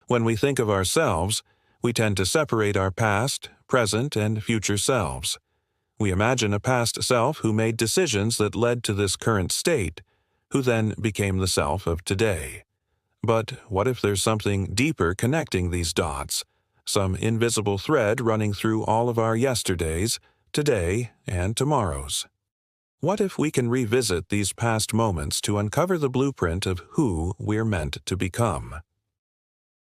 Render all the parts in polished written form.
When we think of ourselves, we tend to separate our past, present, and future selves. We imagine a past self who made decisions that led to this current state, who then became the self of today. But what if there's something deeper connecting these dots, some invisible thread running through all of our yesterdays, today, and tomorrows? What if we can revisit these past moments to uncover the blueprint of who we're meant to become?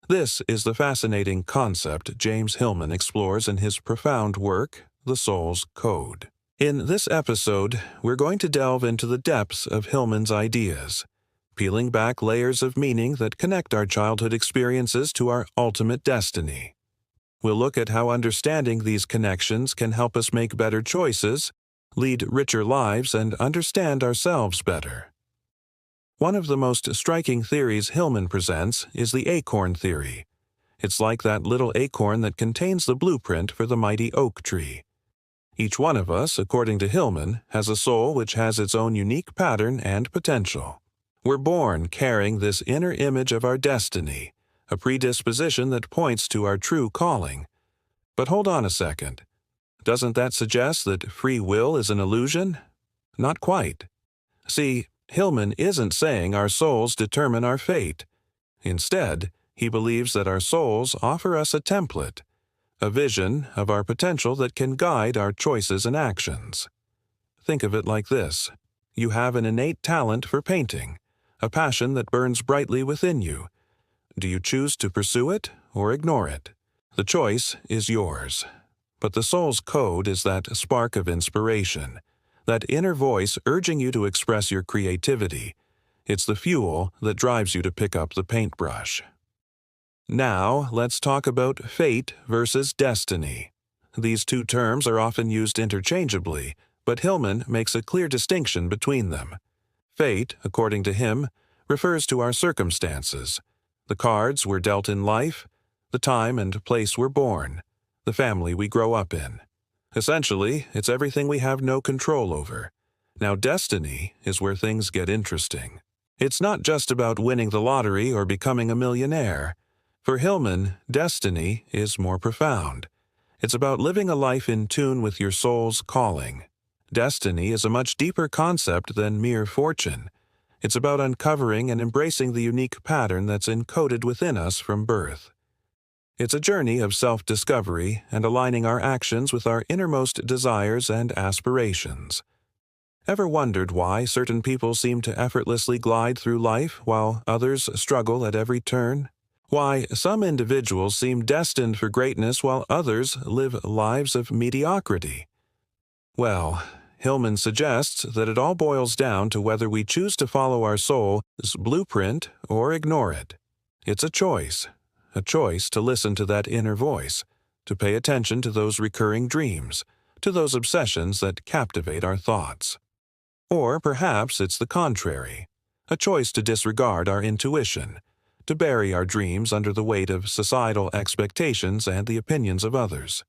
This is the fascinating concept James Hillman explores in his profound work, The Soul's Code. In this episode, we're going to delve into the depths of Hillman's ideas, peeling back layers of meaning that connect our childhood experiences to our ultimate destiny. We'll look at how understanding these connections can help us make better choices, lead richer lives, and understand ourselves better. One of the most striking theories Hillman presents is the acorn theory. It's like that little acorn that contains the blueprint for the mighty oak tree. Each one of us, according to Hillman, has a soul which has its own unique pattern and potential. We're born carrying this inner image of our destiny, a predisposition that points to our true calling. But hold on a second. Doesn't that suggest that free will is an illusion? Not quite. See, Hillman isn't saying our souls determine our fate. Instead, he believes that our souls offer us a template, a vision of our potential that can guide our choices and actions. Think of it like this. You have an innate talent for painting, a passion that burns brightly within you. Do you choose to pursue it or ignore it? The choice is yours. But the soul's code is that spark of inspiration, that inner voice urging you to express your creativity. It's the fuel that drives you to pick up the paintbrush. Now, let's talk about fate versus destiny. These two terms are often used interchangeably, but Hillman makes a clear distinction between them. Fate, according to him, refers to our circumstances, the cards we're dealt in life, the time and place we're born, the family we grow up in. Essentially, it's everything we have no control over. Now, destiny is where things get interesting. It's not just about winning the lottery or becoming a millionaire. For Hillman, destiny is more profound. It's about living a life in tune with your soul's calling. Destiny is a much deeper concept than mere fortune. It's about uncovering and embracing the unique pattern that's encoded within us from birth. It's a journey of self-discovery and aligning our actions with our innermost desires and aspirations. Ever wondered why certain people seem to effortlessly glide through life while others struggle at every turn? Why some individuals seem destined for greatness while others live lives of mediocrity? Well, Hillman suggests that it all boils down to whether we choose to follow our soul's blueprint or ignore it. It's a choice to listen to that inner voice, to pay attention to those recurring dreams, to those obsessions that captivate our thoughts. Or perhaps it's the contrary, a choice to disregard our intuition, to bury our dreams under the weight of societal expectations and the opinions of others.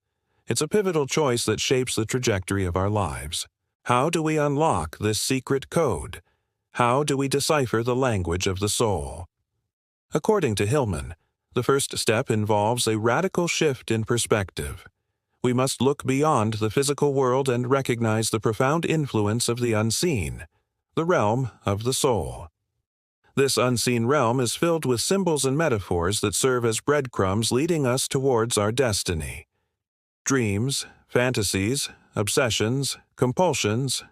It's a pivotal choice that shapes the trajectory of our lives. How do we unlock this secret code? How do we decipher the language of the soul? According to Hillman, the first step involves a radical shift in perspective. We must look beyond the physical world and recognize the profound influence of the unseen, the realm of the soul. This unseen realm is filled with symbols and metaphors that serve as breadcrumbs leading us towards our destiny. Dreams, fantasies, obsessions, compulsions,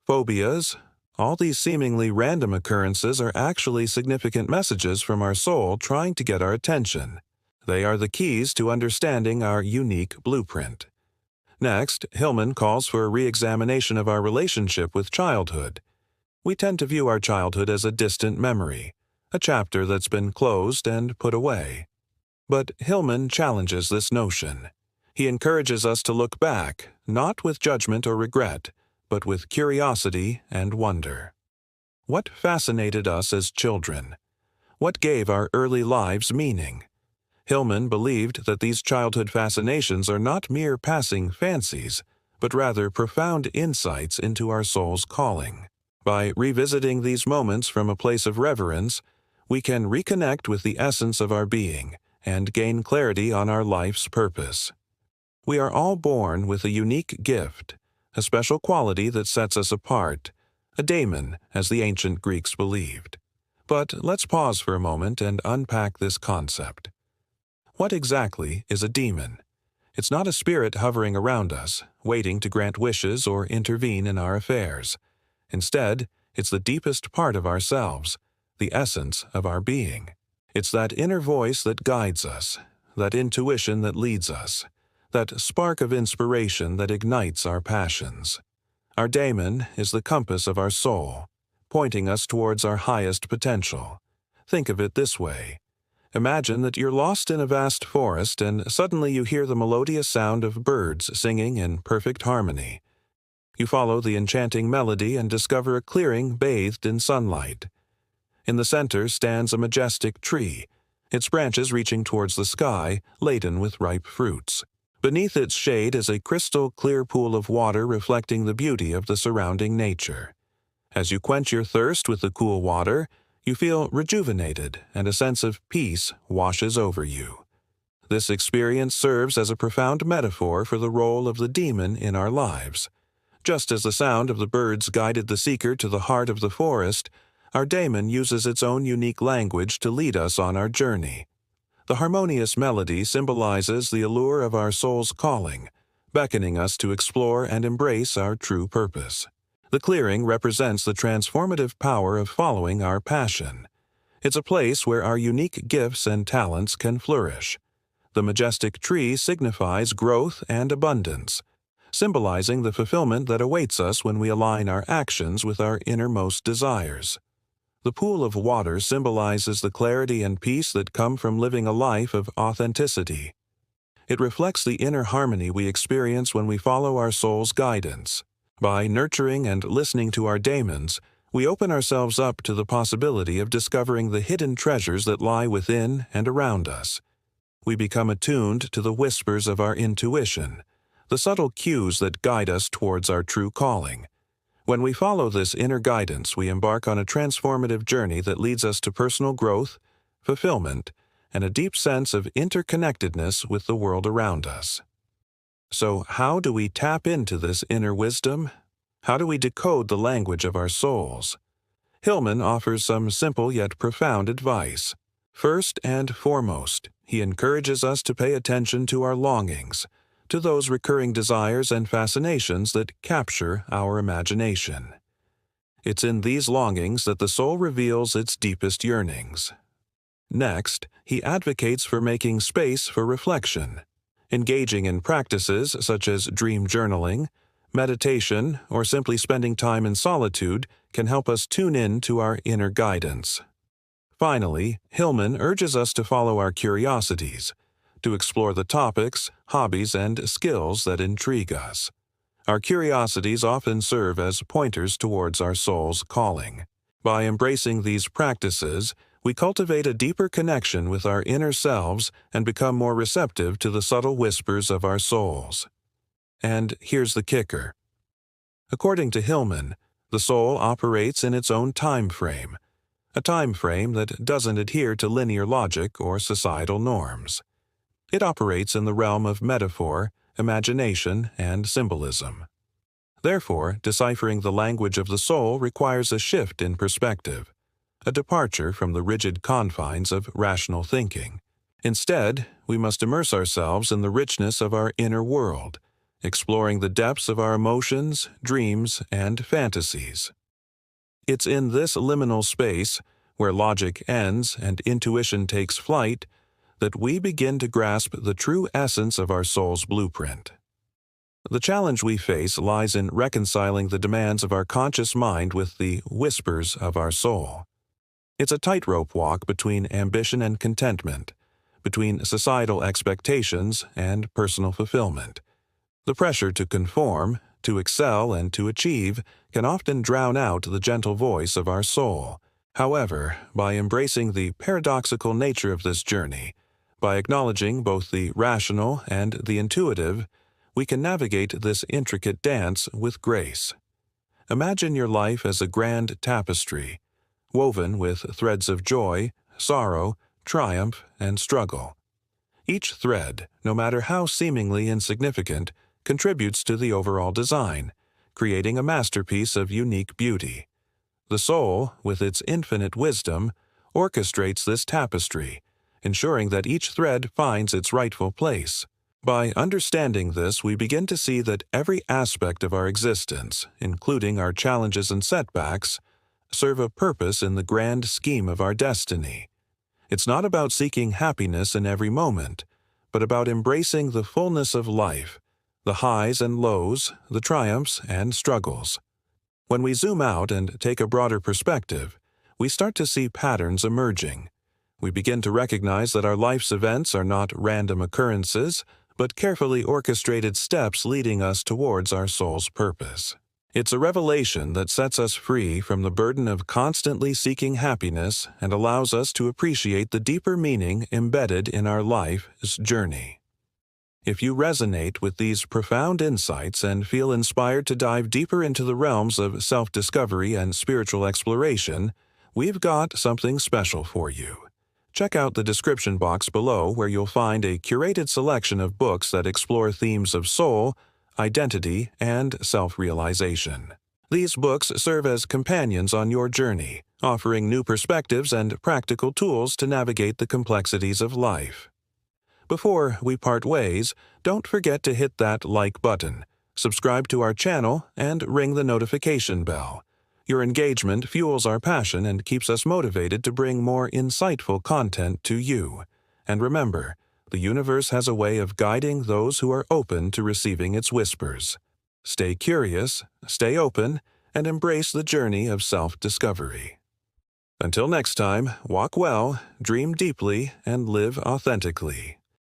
phobias, all these seemingly random occurrences are actually significant messages from our soul trying to get our attention. They are the keys to understanding our unique blueprint. Next, Hillman calls for a re-examination of our relationship with childhood. We tend to view our childhood as a distant memory, a chapter that's been closed and put away. But Hillman challenges this notion. He encourages us to look back, not with judgment or regret, but with curiosity and wonder. What fascinated us as children? What gave our early lives meaning? Hillman believed that these childhood fascinations are not mere passing fancies, but rather profound insights into our soul's calling. By revisiting these moments from a place of reverence, we can reconnect with the essence of our being and gain clarity on our life's purpose. We are all born with a unique gift, a special quality that sets us apart, a daemon, as the ancient Greeks believed. But let's pause for a moment and unpack this concept. What exactly is a daemon? It's not a spirit hovering around us, waiting to grant wishes or intervene in our affairs. Instead, it's the deepest part of ourselves, the essence of our being. It's that inner voice that guides us, that intuition that leads us, that spark of inspiration that ignites our passions. Our daemon is the compass of our soul, pointing us towards our highest potential. Think of it this way. Imagine that you're lost in a vast forest and suddenly you hear the melodious sound of birds singing in perfect harmony. You follow the enchanting melody and discover a clearing bathed in sunlight. In the center stands a majestic tree, its branches reaching towards the sky, laden with ripe fruits. Beneath its shade is a crystal-clear pool of water reflecting the beauty of the surrounding nature. As you quench your thirst with the cool water, you feel rejuvenated and a sense of peace washes over you. This experience serves as a profound metaphor for the role of the daemon in our lives. Just as the sound of the birds guided the seeker to the heart of the forest, our daemon uses its own unique language to lead us on our journey. The harmonious melody symbolizes the allure of our soul's calling, beckoning us to explore and embrace our true purpose. The clearing represents the transformative power of following our passion. It's a place where our unique gifts and talents can flourish. The majestic tree signifies growth and abundance, symbolizing the fulfillment that awaits us when we align our actions with our innermost desires. The pool of water symbolizes the clarity and peace that come from living a life of authenticity. It reflects the inner harmony we experience when we follow our soul's guidance. By nurturing and listening to our daemons, we open ourselves up to the possibility of discovering the hidden treasures that lie within and around us. We become attuned to the whispers of our intuition, the subtle cues that guide us towards our true calling. When we follow this inner guidance, we embark on a transformative journey that leads us to personal growth, fulfillment, and a deep sense of interconnectedness with the world around us. So, how do we tap into this inner wisdom? How do we decode the language of our souls? Hillman offers some simple yet profound advice. First and foremost, he encourages us to pay attention to our longings, to those recurring desires and fascinations that capture our imagination. It's in these longings that the soul reveals its deepest yearnings. Next, he advocates for making space for reflection. Engaging in practices such as dream journaling, meditation, or simply spending time in solitude can help us tune in to our inner guidance. Finally, Hillman urges us to follow our curiosities, to explore the topics, hobbies, and skills that intrigue us. Our curiosities often serve as pointers towards our soul's calling. By embracing these practices, we cultivate a deeper connection with our inner selves and become more receptive to the subtle whispers of our souls. And here's the kicker. According to Hillman, the soul operates in its own time frame, a time frame that doesn't adhere to linear logic or societal norms. It operates in the realm of metaphor, imagination, and symbolism. Therefore, deciphering the language of the soul requires a shift in perspective, a departure from the rigid confines of rational thinking. Instead, we must immerse ourselves in the richness of our inner world, exploring the depths of our emotions, dreams, and fantasies. It's in this liminal space, where logic ends and intuition takes flight, that we begin to grasp the true essence of our soul's blueprint. The challenge we face lies in reconciling the demands of our conscious mind with the whispers of our soul. It's a tightrope walk between ambition and contentment, between societal expectations and personal fulfillment. The pressure to conform, to excel, and to achieve can often drown out the gentle voice of our soul. However, by embracing the paradoxical nature of this journey, by acknowledging both the rational and the intuitive, we can navigate this intricate dance with grace. Imagine your life as a grand tapestry, woven with threads of joy, sorrow, triumph, and struggle. Each thread, no matter how seemingly insignificant, contributes to the overall design, creating a masterpiece of unique beauty. The soul, with its infinite wisdom, orchestrates this tapestry, ensuring that each thread finds its rightful place. By understanding this, we begin to see that every aspect of our existence, including our challenges and setbacks, serve a purpose in the grand scheme of our destiny. It's not about seeking happiness in every moment, but about embracing the fullness of life, the highs and lows, the triumphs and struggles. When we zoom out and take a broader perspective, we start to see patterns emerging. We begin to recognize that our life's events are not random occurrences, but carefully orchestrated steps leading us towards our soul's purpose. It's a revelation that sets us free from the burden of constantly seeking happiness and allows us to appreciate the deeper meaning embedded in our life's journey. If you resonate with these profound insights and feel inspired to dive deeper into the realms of self-discovery and spiritual exploration, we've got something special for you. Check out the description box below where you'll find a curated selection of books that explore themes of soul, identity, and self-realization. These books serve as companions on your journey, offering new perspectives and practical tools to navigate the complexities of life. Before we part ways, don't forget to hit that like button, subscribe to our channel, and ring the notification bell. Your engagement fuels our passion and keeps us motivated to bring more insightful content to you. And remember, the universe has a way of guiding those who are open to receiving its whispers. Stay curious, stay open, and embrace the journey of self-discovery. Until next time, walk well, dream deeply, and live authentically.